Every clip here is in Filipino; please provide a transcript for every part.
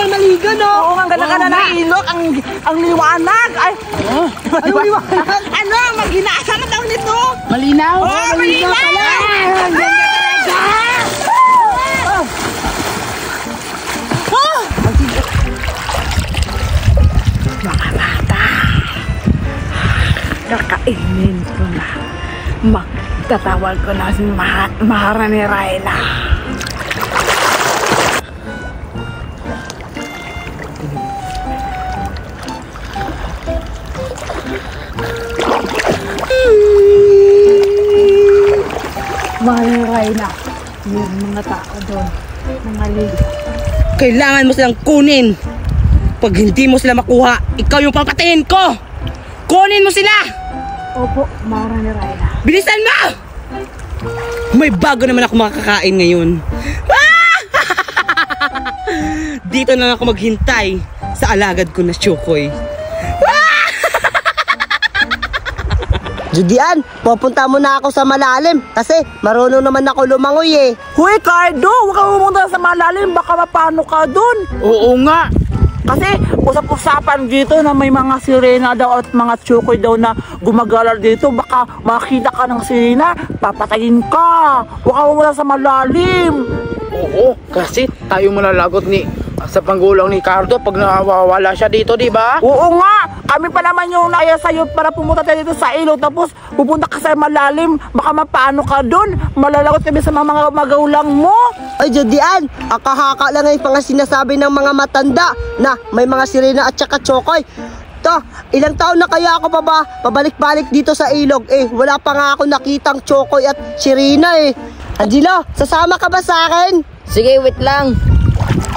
naman maligo, no? Oo, ang ganda-ganda na ilog, ang liwanag. Ay, Ano liwanag? Ano? Mag-inaasa na daw nito. malinaw. Oh, malinaw pala. Ang ganda talaga. Mga bata, kakainin ko na. Magtatawag ko na si Maharani Rayna. Maharani Rayna, may mga tao doon. Mga liga. Kailangan mo silang kunin. Pag hindi mo sila makuha, ikaw yung papatayin ko. Kunin mo sila. Opo, Maharani Rayna. Bilisan mo! May bago naman ako makakain ngayon. Dito na ako maghintay sa alagad ko na Chokoy. Judian, pupunta muna ako sa malalim kasi marunong naman ako lumangoy eh. Huy, Cardo! Huwag ka pumunta sa malalim. Baka mapano ka dun. Oo nga. Kasi usap-usapan dito na may mga sirena daw at mga tsukoy daw na gumagala dito. Baka makita ka ng sirena, papatayin ka. Huwag ka pumunta sa malalim. Oo, kasi tayo malalagot sa panggulang ni Cardo pag nawawala siya dito, di ba? Oo nga! Kami pa naman yung naya sa'yo para pumunta tayo dito sa ilog. Tapos pupunta ka sa malalim. Baka mapano ka dun. Malalagot kami sa mga magulang mo. Ay Judian, akahaka lang yung mga sinasabi ng mga matanda na may mga sirena at saka Chokoy. Ilang taon na kaya ako pa ba pabalik-balik dito sa ilog eh. Wala pa nga ako nakitang Chokoy at sirena eh. Angelo, sasama ka ba sa akin? Sige, wait lang.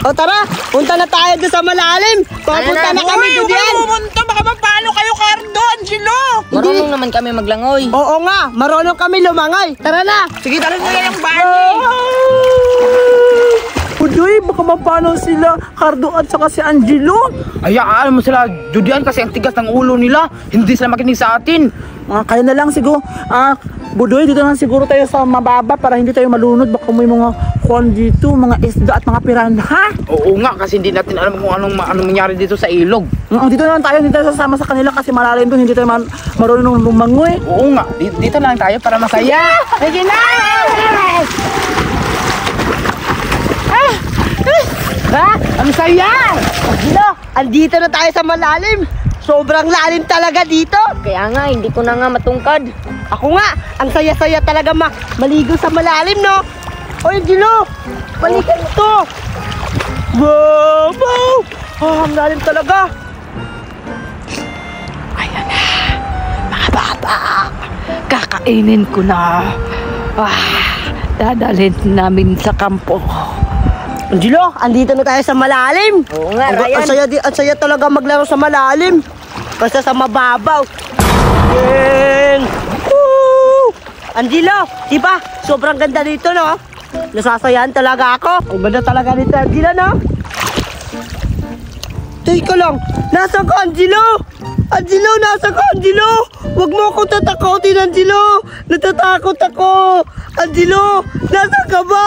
O tara, punta na tayo doon sa malalim. Papunta na kami, Judian. Pumunta, baka mapano kayo, Cardo, Angelo. Marunong naman kami maglangoy. Oo nga, marunong kami lumangay. Tara na. Sige, tara mo yan yung bani. Udoy, baka mapano sila, Cardo at saka si Angelo. Hayaan mo sila, Judian, kasi ang tigas ng ulo nila. Hindi sila makinig sa atin. Kaya na lang siguro, Budoy, dito na siguro tayo sa mababa para hindi tayo malunod. Baka may mga kuwan dito, mga isda at mga piranha. Oo nga, kasi hindi natin alam kung anong mangyari dito sa ilog. Dito na lang tayo, hindi tayo sasama sa kanila kasi malalim doon, hindi tayo marunong lumangoy. Oo nga, dito na lang tayo para masaya. Sige na! Ang saya! Angelo, andito na tayo sa malalim. Sobrang lalim talaga dito. Kaya nga, hindi ko na nga matungkad. Ako nga, ang saya-saya talaga maligo sa malalim, no? Oy, Angelo, balikan mo to. Wow! Ang lalim talaga. Ayan na, mga bata, kakainin ko na. Dadalhin namin sa kampo. Angelo, andito na tayo sa malalim. Oo nga, Ryan. Ang saya talaga maglaro sa malalim. Basta sa mababaw. Yan. Woo! Angelo, di ba? Sobrang ganda dito, no? Nasasayaan talaga ako. Ang ganda talaga dito, Angelo, no? Teka lang, nasa ka, Angelo? Angelo, nasa ka, Angelo? Huwag mo akong tatakotin, Angelo. Natatakot ako. Angelo, nasa ka ba?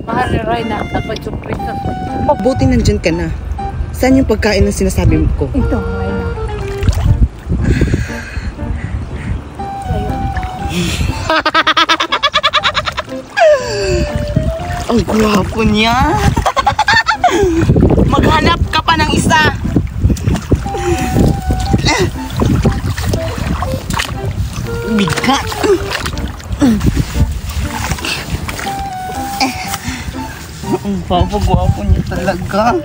Maharani Rayna, dapat surpresa. Buti nandyan ka na. Saan yung pagkain ng sinasabi ko? Ito, Rayna. Ang gwapo niya. Maghanap ka pa ng isa. Bigat. Ang gwapo niya talaga.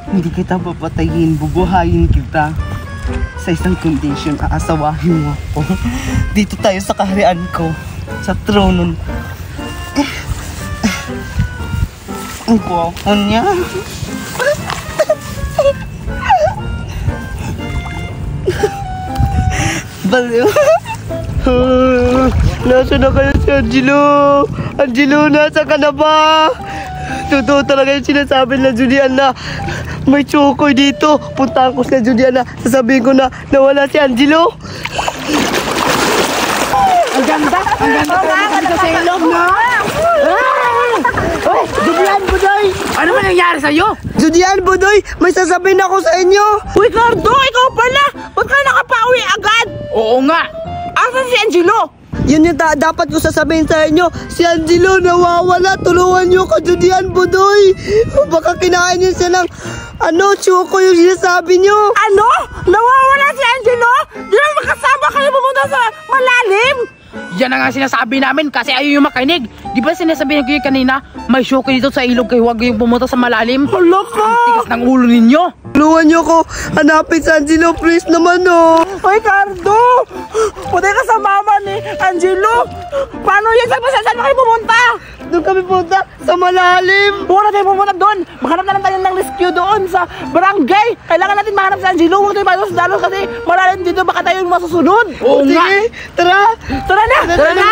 Hindi kita papatayin, bubuhayin kita. Sa isang condition, aasawahin mo ako. Dito tayo sa kaharian ko, sa trono. Ang gwapo niya. Baliw. Nasa na kayo si Angelo? Angelo, nasa ka na ba? Totoo talaga yung sinasabi ng Julian na may Chokoy dito. Puntahan ko si Juliana. Sasabihin ko na nawala si Angelo. Ang ganda talaga dito sa ilog, no? Uy, Julian, Budoy! Ano ba nangyari sa'yo? Julian, Budoy, may sasabihin ako sa inyo. Uy, Cardo, ikaw pala! Ba't ka nakapauwi agad? Oo nga. Asan si Angelo? Yun yung dapat ko sasabihin sa inyo. Si Angelo nawawala. Tulungan nyo ko, Julian, Budoy. Baka kinain niyo siya ng Chokoy yung sinasabi nyo. Ano? Nawawala si Angelo? Di na makasama kayo pumunta sa malalim? Yan ang nga sinasabi namin kasi ayaw yung makinig. Di ba sinasabi ko yung kanina, may Chokoy dito sa ilog kayo huwag kayong pumunta sa malalim? Hala ka! Tigas ng ulo ninyo. Tulungan nyo ko. Hanapin si Angelo, please naman, oh. Uy, Cardo! Punta ka sa mama ni Angelo! Paano yan? Saan kayo pumunta? Doon kami punta sa malalim. Huwag na tayo pumunta doon! Maghanap na lang tayo ng rescue doon sa barangay! Kailangan natin mahanap si Angelo! Huwag tayo dalos kasi malalim dito baka tayo yung masusunod! Oo nga. Sige, tara. Tara na! Tara na.